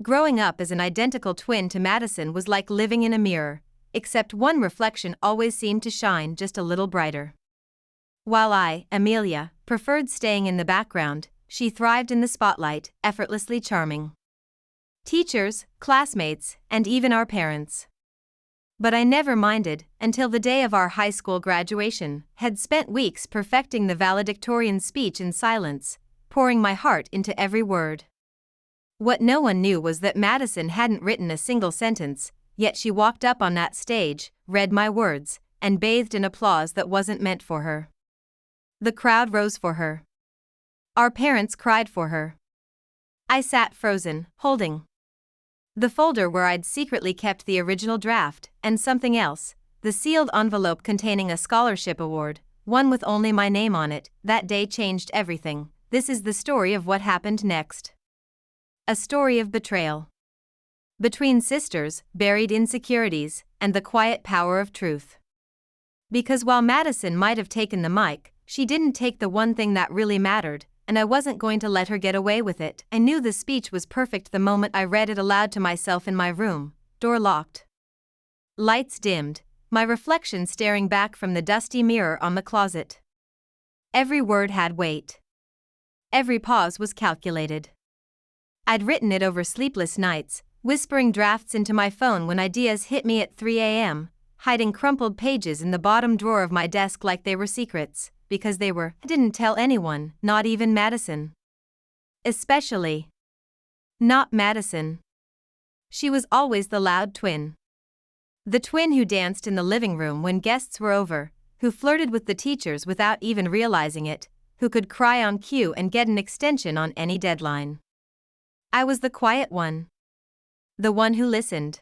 Growing up as an identical twin to Madison was like living in a mirror, except one reflection always seemed to shine just a little brighter. While I, Amelia, preferred staying in the background, she thrived in the spotlight, effortlessly charming teachers, classmates, and even our parents. But I never minded until the day of our high school graduation, had spent weeks perfecting the valedictorian speech in silence, pouring my heart into every word. What no one knew was that Madison hadn't written a single sentence, yet she walked up on that stage, read my words, and bathed in applause that wasn't meant for her. The crowd rose for her. Our parents cried for her. I sat frozen, holding the folder where I'd secretly kept the original draft, and something else, the sealed envelope containing a scholarship award, one with only my name on it. That day changed everything. This is the story of what happened next. A story of betrayal. Between sisters, buried insecurities, and the quiet power of truth. Because while Madison might have taken the mic, she didn't take the one thing that really mattered, and I wasn't going to let her get away with it. I knew the speech was perfect the moment I read it aloud to myself in my room, door locked. Lights dimmed, my reflection staring back from the dusty mirror on the closet. Every word had weight. Every pause was calculated. I'd written it over sleepless nights, whispering drafts into my phone when ideas hit me at 3 a.m., hiding crumpled pages in the bottom drawer of my desk like they were secrets, because they were. I didn't tell anyone, not even Madison. Especially not Madison. She was always the loud twin. The twin who danced in the living room when guests were over, who flirted with the teachers without even realizing it, who could cry on cue and get an extension on any deadline. I was the quiet one. The one who listened.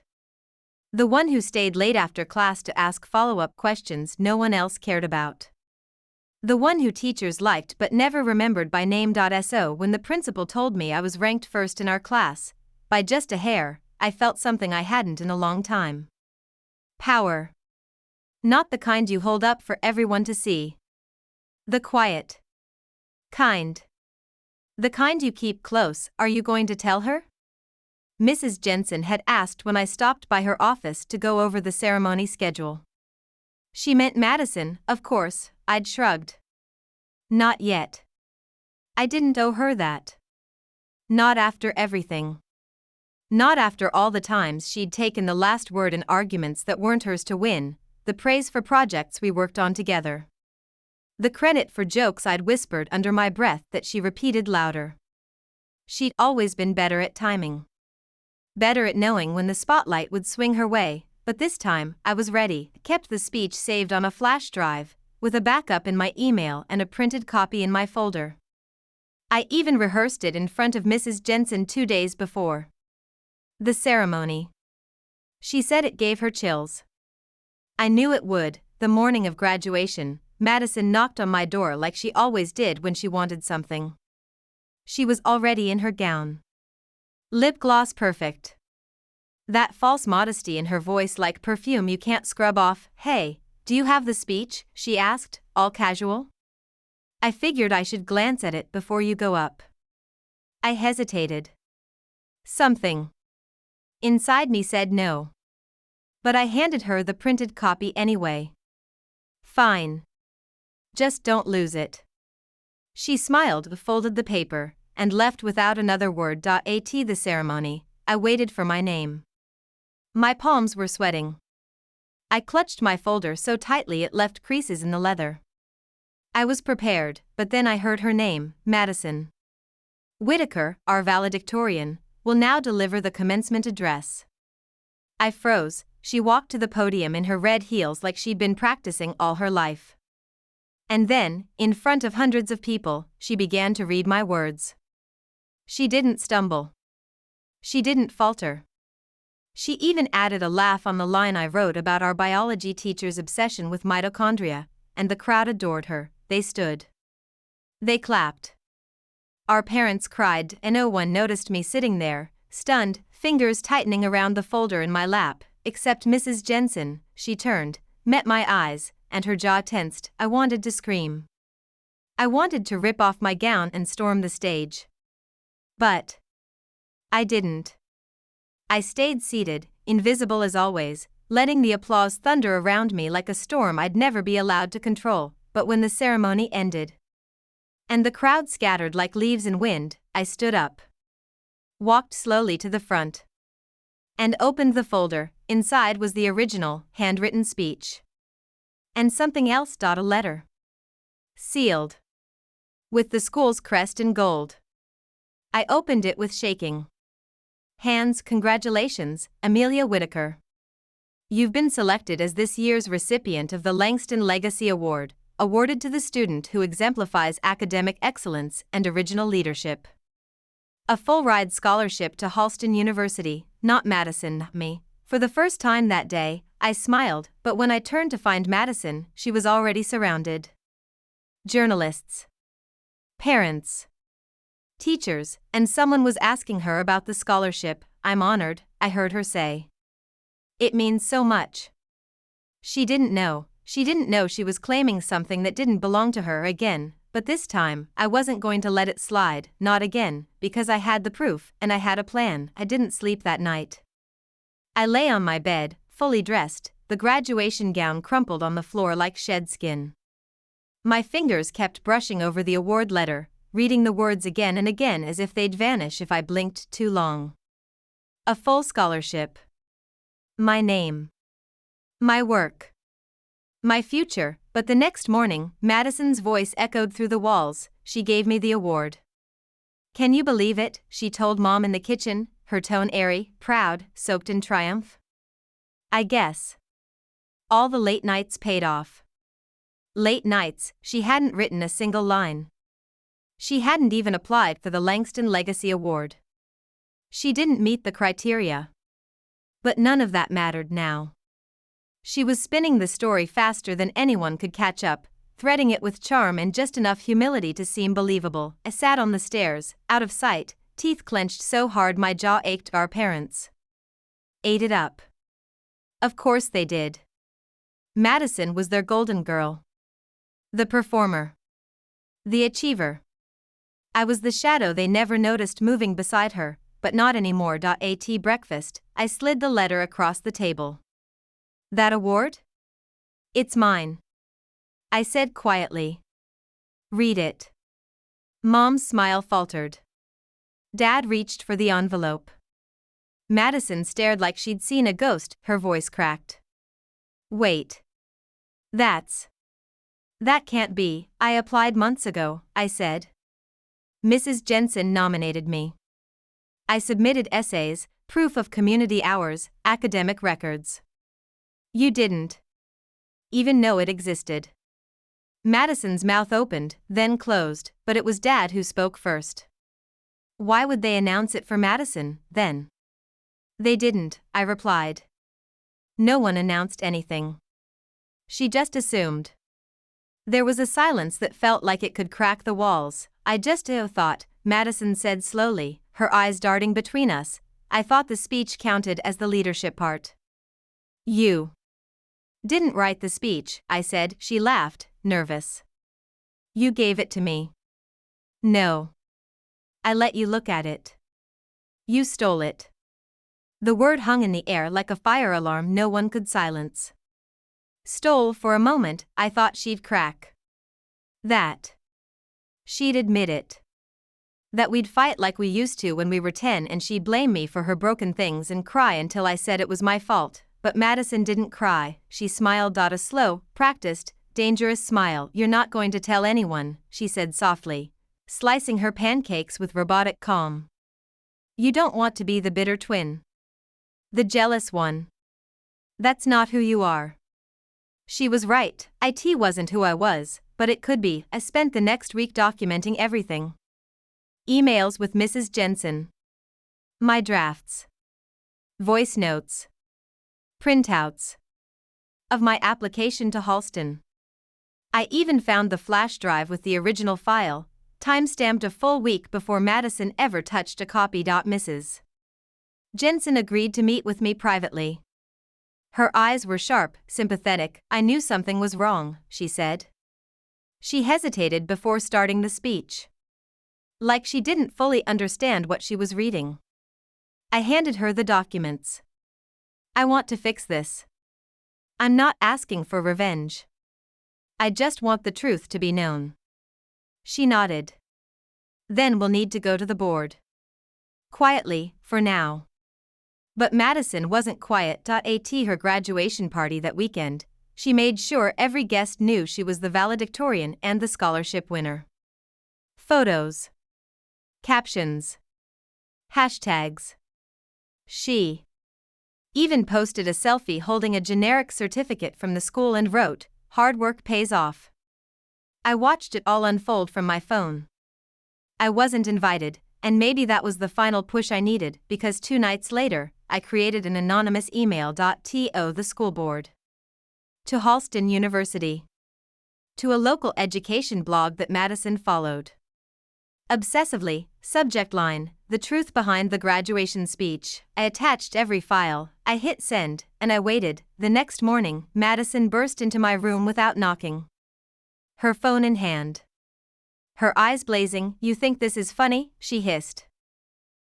The one who stayed late after class to ask follow-up questions no one else cared about. The one who teachers liked but never remembered by name. So when the principal told me I was ranked first in our class, by just a hair, I felt something I hadn't in a long time. Power. Not the kind you hold up for everyone to see. The quiet kind. The kind you keep close. Are you going to tell her? Mrs. Jensen had asked when I stopped by her office to go over the ceremony schedule. She meant Madison, of course. I'd shrugged. Not yet. I didn't owe her that. Not after everything. Not after all the times she'd taken the last word in arguments that weren't hers to win, the praise for projects we worked on together. The credit for jokes I'd whispered under my breath that she repeated louder. She'd always been better at timing. Better at knowing when the spotlight would swing her way, but this time, I was ready. Kept the speech saved on a flash drive, with a backup in my email and a printed copy in my folder. I even rehearsed it in front of Mrs. Jensen 2 days before the ceremony. She said it gave her chills. I knew it would. The morning of graduation, Madison knocked on my door like she always did when she wanted something. She was already in her gown. Lip gloss perfect. That false modesty in her voice like perfume you can't scrub off. Hey, do you have the speech? She asked, all casual. I figured I should glance at it before you go up. I hesitated. Something inside me said no. But I handed her the printed copy anyway. Fine. Just don't lose it. She smiled, folded the paper, and left without another word. At the ceremony, I waited for my name. My palms were sweating. I clutched my folder so tightly it left creases in the leather. I was prepared, but then I heard her name, Madison Whitaker, our valedictorian, will now deliver the commencement address. I froze. She walked to the podium in her red heels like she'd been practicing all her life. And then, in front of hundreds of people, she began to read my words. She didn't stumble. She didn't falter. She even added a laugh on the line I wrote about our biology teacher's obsession with mitochondria, and the crowd adored her. They stood. They clapped. Our parents cried, and no one noticed me sitting there, stunned, fingers tightening around the folder in my lap, except Mrs. Jensen. She turned, met my eyes, and her jaw tensed. I wanted to scream. I wanted to rip off my gown and storm the stage. But I didn't. I stayed seated, invisible as always, letting the applause thunder around me like a storm I'd never be allowed to control. But when the ceremony ended, and the crowd scattered like leaves in wind, I stood up, walked slowly to the front, and opened the folder. Inside was the original, handwritten speech. And something else. A letter. Sealed. With the school's crest in gold. I opened it with shaking hands. Congratulations, Amelia Whitaker. You've been selected as this year's recipient of the Langston Legacy Award, awarded to the student who exemplifies academic excellence and original leadership. A full-ride scholarship to Halston University, not Madison. Me. For the first time that day, I smiled, but when I turned to find Madison, she was already surrounded. Journalists, parents, teachers, and someone was asking her about the scholarship. I'm honored, I heard her say. It means so much. She didn't know she was claiming something that didn't belong to her again, but this time, I wasn't going to let it slide, not again, because I had the proof and I had a plan. I didn't sleep that night. I lay on my bed, fully dressed, the graduation gown crumpled on the floor like shed skin. My fingers kept brushing over the award letter, reading the words again and again as if they'd vanish if I blinked too long. A full scholarship. My name. My work. My future. But the next morning, Madison's voice echoed through the walls. She gave me the award. Can you believe it? She told Mom in the kitchen, her tone airy, proud, soaked in triumph. I guess. All the late nights paid off. Late nights, she hadn't written a single line. She hadn't even applied for the Langston Legacy Award. She didn't meet the criteria. But none of that mattered now. She was spinning the story faster than anyone could catch up, threading it with charm and just enough humility to seem believable. I sat on the stairs, out of sight, teeth clenched so hard my jaw ached. Our parents ate it up. Of course they did. Madison was their golden girl. The performer. The achiever. I was the shadow they never noticed moving beside her, but not anymore. At breakfast, I slid the letter across the table. That award? It's mine, I said quietly. Read it. Mom's smile faltered. Dad reached for the envelope. Madison stared like she'd seen a ghost, her voice cracked. Wait. That can't be. I applied months ago, I said. Mrs. Jensen nominated me. I submitted essays, proof of community hours, academic records. You didn't even know it existed. Madison's mouth opened, then closed, but it was Dad who spoke first. Why would they announce it for Madison, then? They didn't, I replied. No one announced anything. She just assumed. There was a silence that felt like it could crack the walls. I just thought, Madison said slowly, her eyes darting between us. I thought the speech counted as the leadership part. You didn't write the speech, I said. She laughed, nervous. You gave it to me. No. I let you look at it. You stole it. The word hung in the air like a fire alarm no one could silence. Stole. For a moment, I thought she'd crack. That she'd admit it. That we'd fight like we used to when we were 10 and she'd blame me for her broken things and cry until I said it was my fault. But Madison didn't cry. She smiled. A slow, practiced, dangerous smile. You're not going to tell anyone, she said softly, slicing her pancakes with robotic calm. You don't want to be the bitter twin. The jealous one. That's not who you are. She was right. It wasn't who I was, but it could be. I spent the next week documenting everything. Emails with Mrs. Jensen. My drafts. Voice notes. Printouts. Of my application to Halston. I even found the flash drive with the original file, time-stamped a full week before Madison ever touched a copy. Mrs. Jensen agreed to meet with me privately. Her eyes were sharp, sympathetic. I knew something was wrong, she said. She hesitated before starting the speech. Like she didn't fully understand what she was reading. I handed her the documents. I want to fix this. I'm not asking for revenge. I just want the truth to be known. She nodded. Then we'll need to go to the board. Quietly, for now. But Madison wasn't quiet. At her graduation party that weekend, she made sure every guest knew she was the valedictorian and the scholarship winner. Photos. Captions. Hashtags. She even posted a selfie holding a generic certificate from the school and wrote, "Hard work pays off." I watched it all unfold from my phone. I wasn't invited, and maybe that was the final push I needed, because 2 nights later, I created an anonymous email. To the school board. To Halston University. To a local education blog that Madison followed. Obsessively, subject line, "The truth behind the graduation speech." I attached every file, I hit send, and I waited. The next morning, Madison burst into my room without knocking. Her phone in hand. Her eyes blazing. "You think this is funny?" she hissed.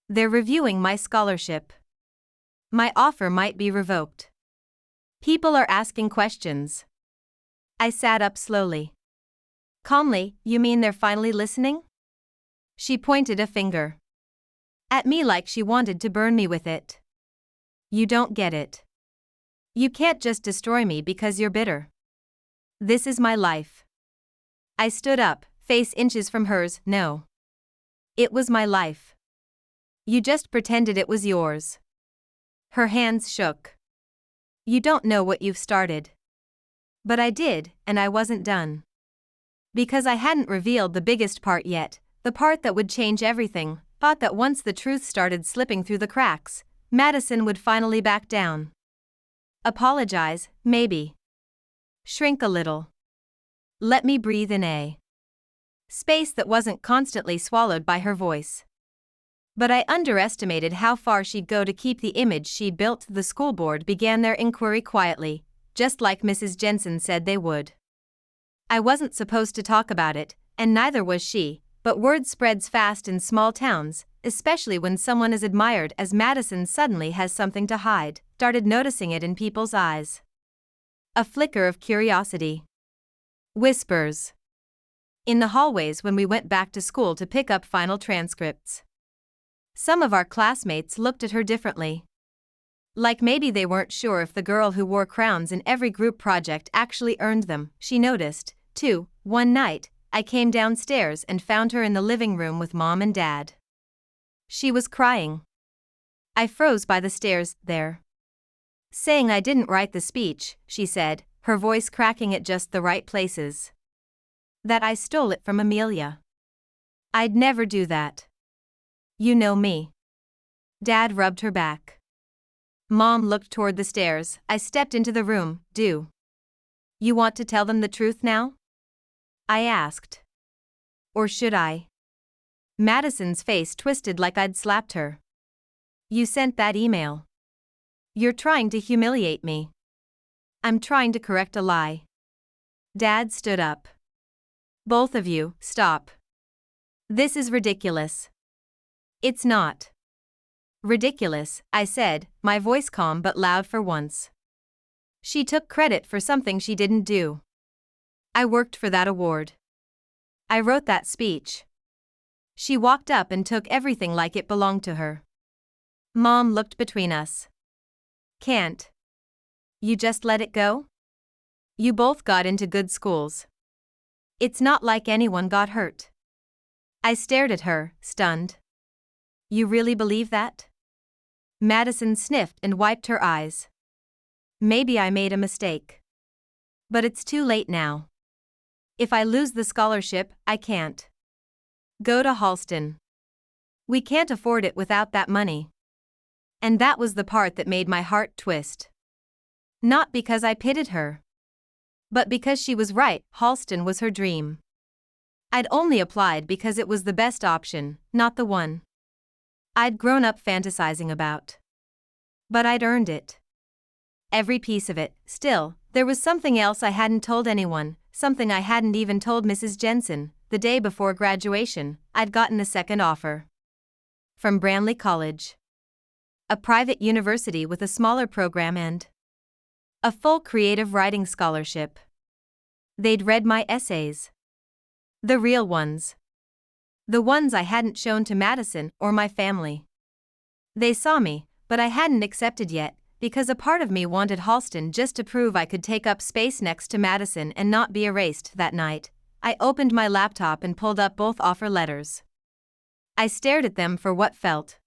"They're reviewing my scholarship. My offer might be revoked. People are asking questions." I sat up slowly. Calmly, "You mean they're finally listening?" She pointed a finger at me like she wanted to burn me with it. "You don't get it. You can't just destroy me because you're bitter. This is my life." I stood up, face inches from hers. "No. It was my life. You just pretended it was yours." Her hands shook. "You don't know what you've started." But I did, and I wasn't done. Because I hadn't revealed the biggest part yet, the part that would change everything. Thought that once the truth started slipping through the cracks, Madison would finally back down. Apologize, maybe. Shrink a little. Let me breathe in a space that wasn't constantly swallowed by her voice. But I underestimated how far she'd go to keep the image she'd built. The school board began their inquiry quietly, just like Mrs. Jensen said they would. I wasn't supposed to talk about it, and neither was she, but word spreads fast in small towns, especially when someone as admired as Madison suddenly has something to hide. Started noticing it in people's eyes. A flicker of curiosity. Whispers. In the hallways when we went back to school to pick up final transcripts. Some of our classmates looked at her differently. Like maybe they weren't sure if the girl who wore crowns in every group project actually earned them. She noticed, too. One night, I came downstairs and found her in the living room with Mom and Dad. She was crying. I froze by the stairs there. "Saying I didn't write the speech," she said, her voice cracking at just the right places. "That I stole it from Amelia. I'd never do that. You know me." Dad rubbed her back. Mom looked toward the stairs. I stepped into the room. "Do you want to tell them the truth now?" I asked. "Or should I?" Madison's face twisted like I'd slapped her. "You sent that email. You're trying to humiliate me." "I'm trying to correct a lie." Dad stood up. "Both of you, stop. This is ridiculous." "It's not ridiculous," I said, my voice calm but loud for once. "She took credit for something she didn't do. I worked for that award. I wrote that speech. She walked up and took everything like it belonged to her." Mom looked between us. "Can't you just let it go? You both got into good schools. It's not like anyone got hurt." I stared at her, stunned. "You really believe that?" Madison sniffed and wiped her eyes. "Maybe I made a mistake. But it's too late now. If I lose the scholarship, I can't go to Halston. We can't afford it without that money." And that was the part that made my heart twist. Not because I pitied her, but because she was right. Halston was her dream. I'd only applied because it was the best option, not the one I'd grown up fantasizing about. But I'd earned it. Every piece of it. Still, there was something else I hadn't told anyone, something I hadn't even told Mrs. Jensen. The day before graduation, I'd gotten a second offer from Branley College. a private university with a smaller program and a full creative writing scholarship. They'd read my essays. The real ones. The ones I hadn't shown to Madison or my family. They saw me, but I hadn't accepted yet, because a part of me wanted Halston just to prove I could take up space next to Madison and not be erased. That night, I opened my laptop and pulled up both offer letters. I stared at them for what felt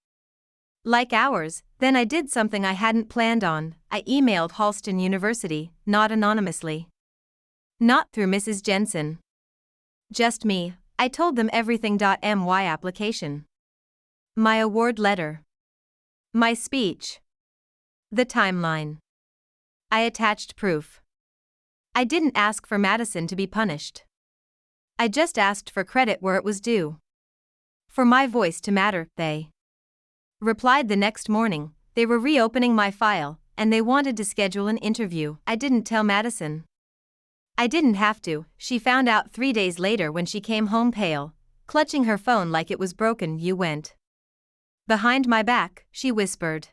like hours, then I did something I hadn't planned on. I emailed Halston University, not anonymously. Not through Mrs. Jensen. Just me. I told them everything. My application. My award letter. My speech. The timeline. I attached proof. I didn't ask for Madison to be punished. I just asked for credit where it was due. For my voice to matter. They replied the next morning. They were reopening my file, and they wanted to schedule an interview. I didn't tell Madison. I didn't have to. She found out 3 days later when she came home pale, clutching her phone like it was broken. You went behind my back, she whispered.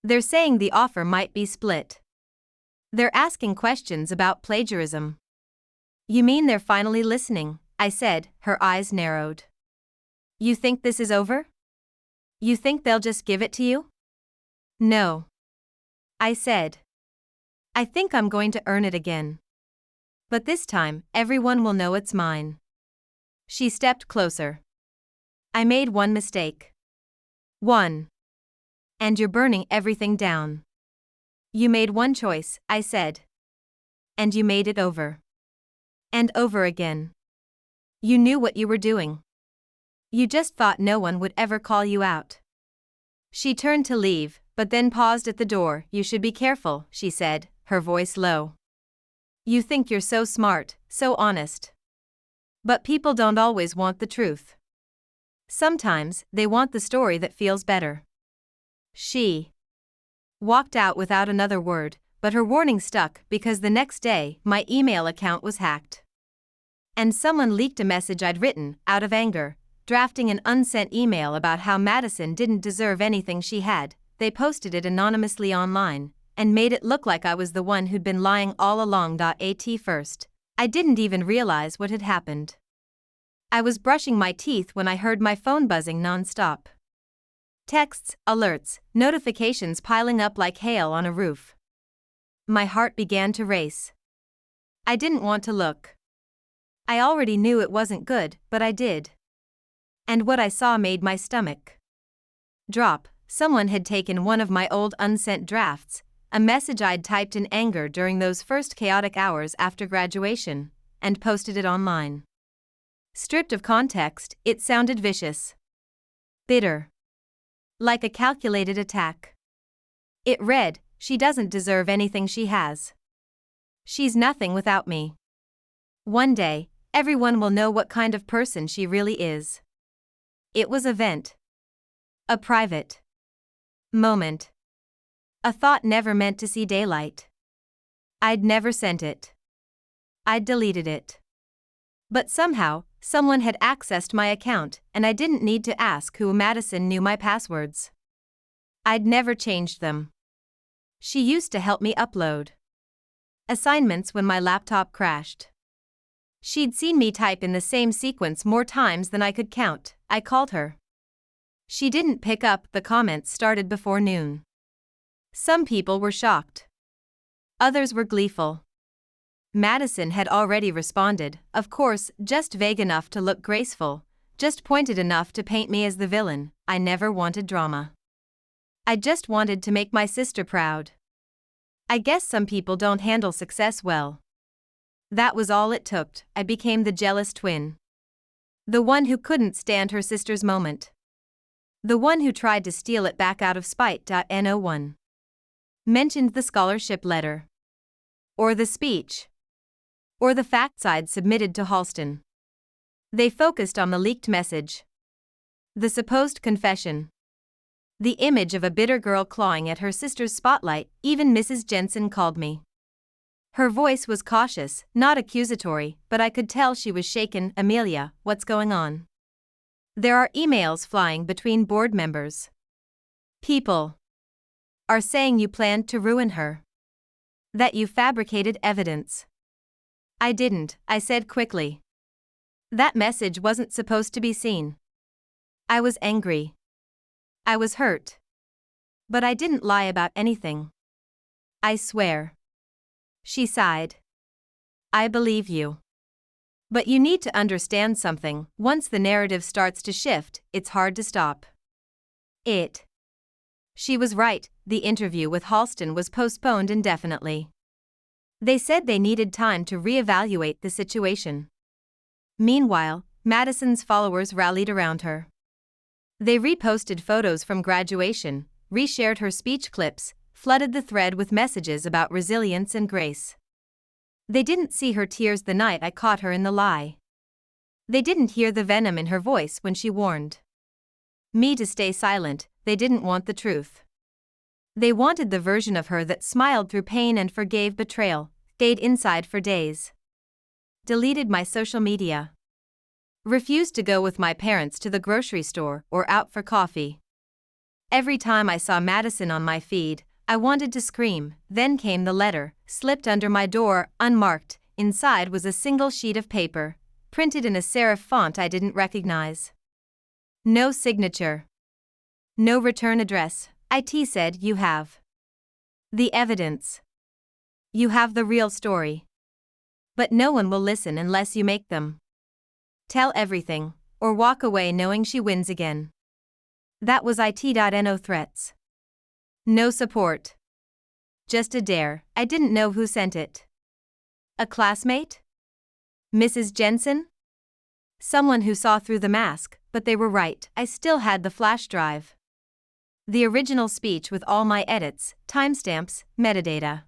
They're saying the offer might be split. They're asking questions about plagiarism. You mean they're finally listening? I said, her eyes narrowed. You think this is over? You think they'll just give it to you? No. I said. I think I'm going to earn it again. But this time, everyone will know it's mine. She stepped closer. I made one mistake. One. And you're burning everything down. You made one choice, I said. And you made it over. And over again. You knew what you were doing. You just thought no one would ever call you out. She turned to leave, but then paused at the door. You should be careful, she said, her voice low. You think you're so smart, so honest. But people don't always want the truth. Sometimes, they want the story that feels better. She walked out without another word, but her warning stuck because the next day, my email account was hacked. And someone leaked a message I'd written, out of anger, drafting an unsent email about how Madison didn't deserve anything she had. They posted it anonymously online, and made it look like I was the one who'd been lying all along. At first, I didn't even realize what had happened. I was brushing my teeth when I heard my phone buzzing nonstop. Texts, alerts, notifications piling up like hail on a roof. My heart began to race. I didn't want to look. I already knew it wasn't good, but I did. And what I saw made my stomach drop. Someone had taken one of my old unsent drafts, a message I'd typed in anger during those first chaotic hours after graduation, and posted it online. Stripped of context, it sounded vicious. Bitter. Like a calculated attack. It read, she doesn't deserve anything she has. She's nothing without me. One day, everyone will know what kind of person she really is. It was a vent. A private moment. A thought never meant to see daylight. I'd never sent it. I'd deleted it. But somehow, someone had accessed my account, and I didn't need to ask who. Madison knew my passwords. I'd never changed them. She used to help me upload assignments when my laptop crashed. She'd seen me type in the same sequence more times than I could count. I called her. She didn't pick up. The comments started before noon. Some people were shocked. Others were gleeful. Madison had already responded, of course, just vague enough to look graceful, just pointed enough to paint me as the villain. I never wanted drama. I just wanted to make my sister proud. I guess some people don't handle success well. That was all it took. I became the jealous twin. The one who couldn't stand her sister's moment. The one who tried to steal it back out of spite. No one mentioned the scholarship letter. Or the speech. Or the facts I'd submitted to Halston. They focused on the leaked message. The supposed confession. The image of a bitter girl clawing at her sister's spotlight. Even Mrs. Jensen called me. Her voice was cautious, not accusatory, but I could tell she was shaken. Amelia, what's going on? There are emails flying between board members. People are saying you planned to ruin her. That you fabricated evidence. I didn't, I said quickly. That message wasn't supposed to be seen. I was angry. I was hurt. But I didn't lie about anything. I swear. She sighed. I believe you. But you need to understand something. Once the narrative starts to shift, it's hard to stop it. She was right, the interview with Halston was postponed indefinitely. They said they needed time to reevaluate the situation. Meanwhile, Madison's followers rallied around her. They reposted photos from graduation, reshared her speech clips, flooded the thread with messages about resilience and grace. They didn't see her tears the night I caught her in the lie. They didn't hear the venom in her voice when she warned me to stay silent. They didn't want the truth. They wanted the version of her that smiled through pain and forgave betrayal, stayed inside for days. Deleted my social media. Refused to go with my parents to the grocery store or out for coffee. Every time I saw Madison on my feed, I wanted to scream. Then came the letter, slipped under my door, unmarked. Inside was a single sheet of paper, printed in a serif font I didn't recognize. No signature. No return address. IT said, you have the evidence. You have the real story. But no one will listen unless you make them tell everything, or walk away knowing she wins again. That was it.no threats. No support. Just a dare. I didn't know who sent it. A classmate? Mrs. Jensen? Someone who saw through the mask, but they were right. I still had the flash drive. The original speech with all my edits, timestamps, metadata.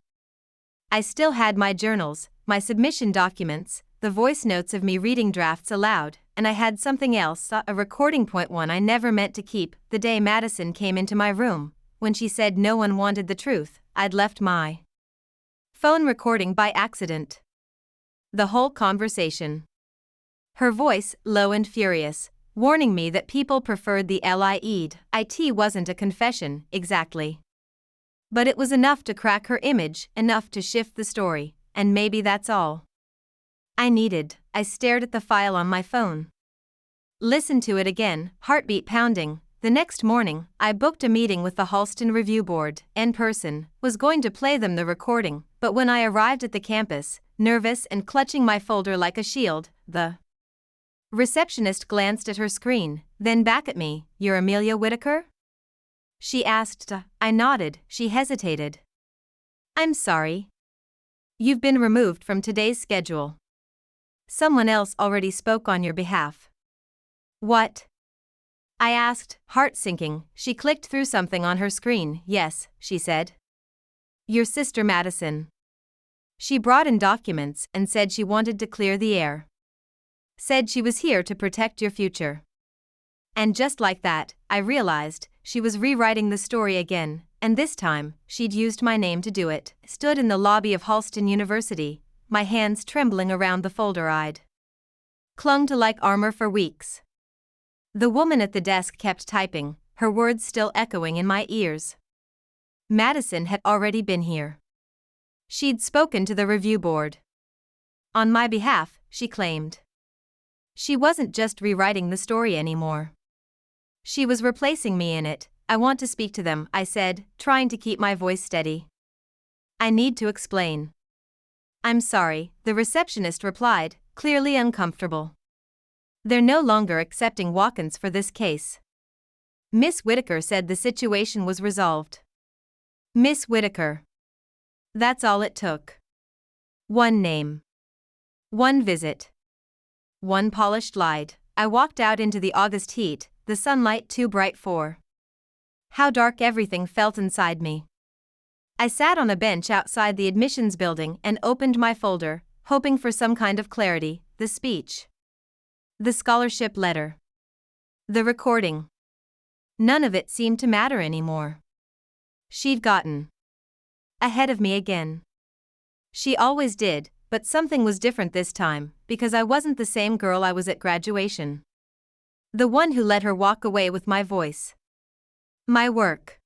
I still had my journals, my submission documents, the voice notes of me reading drafts aloud, and I had something else, a recording point, one I never meant to keep. The day Madison came into my room, when she said no one wanted the truth, I'd left my phone recording by accident. The whole conversation. Her voice, low and furious, warning me that people preferred the lied. It wasn't a confession, exactly. But it was enough to crack her image, enough to shift the story, and maybe that's all I needed. I stared at the file on my phone. Listened to it again, heartbeat pounding. The next morning, I booked a meeting with the Halston Review Board, in person, was going to play them the recording, but when I arrived at the campus, nervous and clutching my folder like a shield, the receptionist glanced at her screen, then back at me. You're Amelia Whitaker? She asked. I nodded. She hesitated. I'm sorry. You've been removed from today's schedule. Someone else already spoke on your behalf. What? I asked, heart sinking. She clicked through something on her screen. Yes, she said. Your sister Madison. She brought in documents and said she wanted to clear the air. Said she was here to protect your future. And just like that, I realized she was rewriting the story again, and this time, she'd used my name to do it. Stood in the lobby of Halston University, my hands trembling around the folder I'd clung to like armor for weeks. The woman at the desk kept typing, her words still echoing in my ears. Madison had already been here. She'd spoken to the review board on my behalf, she claimed. She wasn't just rewriting the story anymore. She was replacing me in it. I want to speak to them, I said, trying to keep my voice steady. I need to explain. I'm sorry, the receptionist replied, clearly uncomfortable. They're no longer accepting walk-ins for this case. Miss Whitaker said the situation was resolved. Miss Whitaker. That's all it took. One name. One visit. One polished lied. I walked out into the August heat, the sunlight too bright for how dark everything felt inside me. I sat on a bench outside the admissions building and opened my folder, hoping for some kind of clarity. The speech. The scholarship letter. The recording. None of it seemed to matter anymore. She'd gotten ahead of me again. She always did, but something was different this time, because I wasn't the same girl I was at graduation. The one who let her walk away with my voice. My work.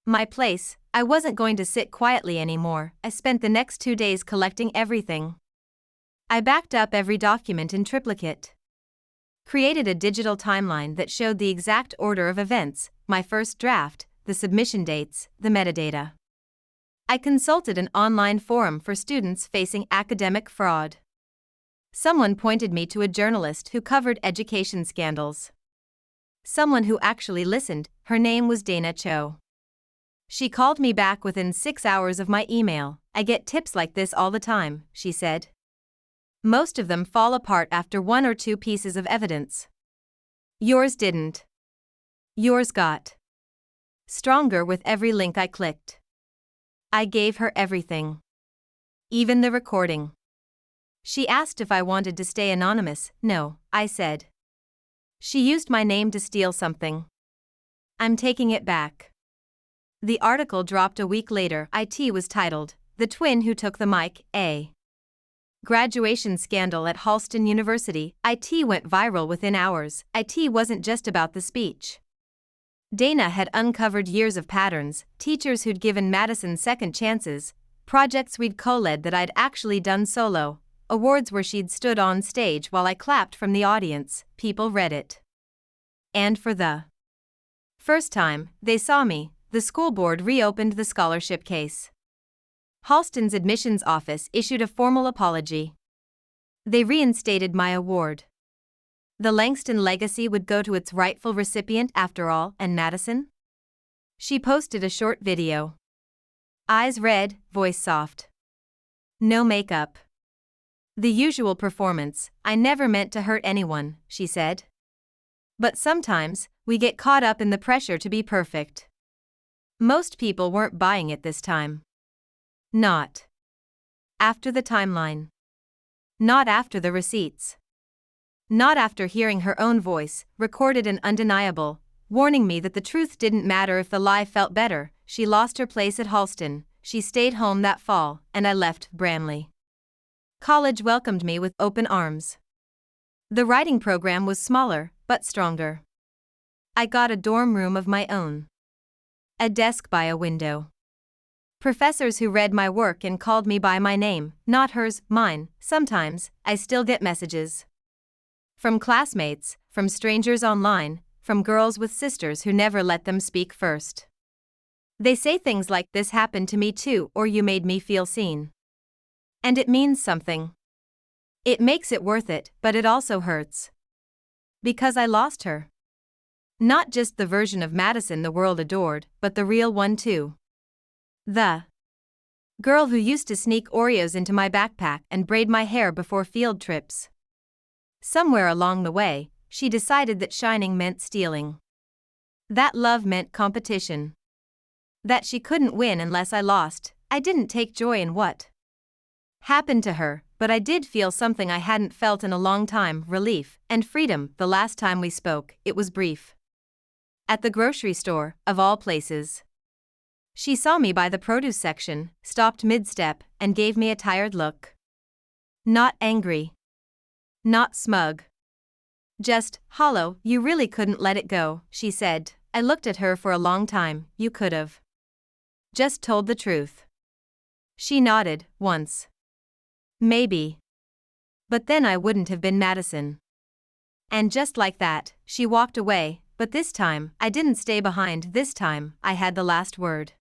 My place. I wasn't going to sit quietly anymore. I spent the next 2 days collecting everything. I backed up every document in triplicate. Created a digital timeline that showed the exact order of events, my first draft, the submission dates, the metadata. I consulted an online forum for students facing academic fraud. Someone pointed me to a journalist who covered education scandals. Someone who actually listened, her name was Dana Cho. She called me back within 6 hours of my email. I get tips like this all the time, she said. Most of them fall apart after 1 or 2 pieces of evidence. Yours didn't. Yours got stronger with every link I clicked. I gave her everything. Even the recording. She asked if I wanted to stay anonymous. No, I said. She used my name to steal something. I'm taking it back. The article dropped a week later. It was titled, "The Twin Who Took the Mic, A Graduation Scandal at Halston University." It went viral within hours. It wasn't just about the speech. Dana had uncovered years of patterns, teachers who'd given Madison second chances, projects we'd co-led that I'd actually done solo, awards where she'd stood on stage while I clapped from the audience. People read it. And for the first time they saw me, the school board reopened the scholarship case. Halston's admissions office issued a formal apology. They reinstated my award. The Langston legacy would go to its rightful recipient after all. And Madison? She posted a short video. Eyes red, voice soft. No makeup. The usual performance. I never meant to hurt anyone, she said. But sometimes, we get caught up in the pressure to be perfect. Most people weren't buying it this time. Not after the timeline. Not after the receipts. Not after hearing her own voice, recorded and undeniable, warning me that the truth didn't matter if the lie felt better. She lost her place at Halston, she stayed home that fall, and I left Branley. College welcomed me with open arms. The writing program was smaller, but stronger. I got a dorm room of my own. A desk by a window. Professors who read my work and called me by my name, not hers, mine. Sometimes, I still get messages. From classmates, from strangers online, from girls with sisters who never let them speak first. They say things like, "This happened to me too," or "You made me feel seen." And it means something. It makes it worth it, but it also hurts. Because I lost her. Not just the version of Madison the world adored, but the real one too. The girl who used to sneak Oreos into my backpack and braid my hair before field trips. Somewhere along the way, she decided that shining meant stealing. That love meant competition. That she couldn't win unless I lost. I didn't take joy in what happened to her, but I did feel something I hadn't felt in a long time, relief and freedom. The last time we spoke, it was brief. At the grocery store, of all places. She saw me by the produce section, stopped mid-step, and gave me a tired look. Not angry. Not smug. Just hollow. "You really couldn't let it go," she said. I looked at her for a long time. "You could've just told the truth." She nodded, once. Maybe. But then I wouldn't have been Madison. And just like that, she walked away, but this time, I didn't stay behind. This time, I had the last word.